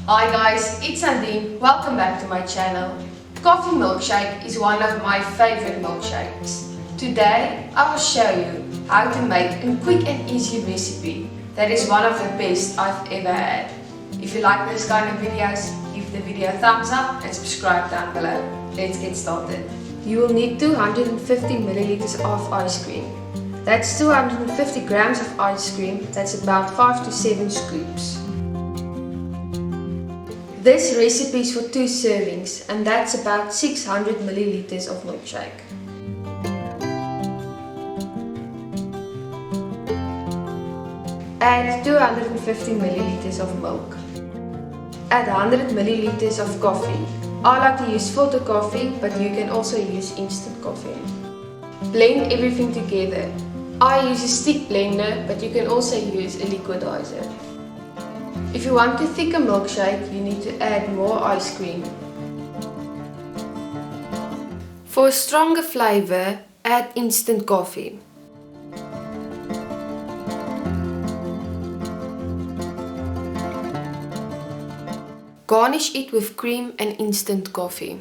Hi guys, it's Nadine. Welcome back to my channel. Coffee Milkshake is one of my favorite milkshakes. Today I will show you how to make a quick and easy recipe that is one of the best I've ever had. If you like this kind of videos, give the video a thumbs up and subscribe down below. Let's get started. You will need 250 milliliters of ice cream. That's 250 grams of ice cream, that's about 5 to 7 scoops. This recipe is for 2 servings and that's about 600 milliliters of milkshake. Add 250 milliliters of milk. Add 100 milliliters of coffee. I like to use filter coffee, but you can also use instant coffee. Blend everything together. I use a stick blender, but you can also use a liquidizer. If you want a thicker milkshake, you need to add more ice cream. For a stronger flavor, add instant coffee. Garnish it with cream and instant coffee.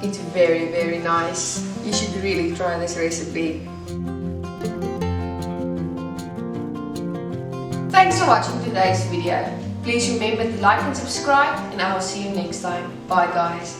It's very nice. You should really try this recipe. Thanks for watching today's video. Please remember to like and subscribe, and I will see you next time. Bye guys.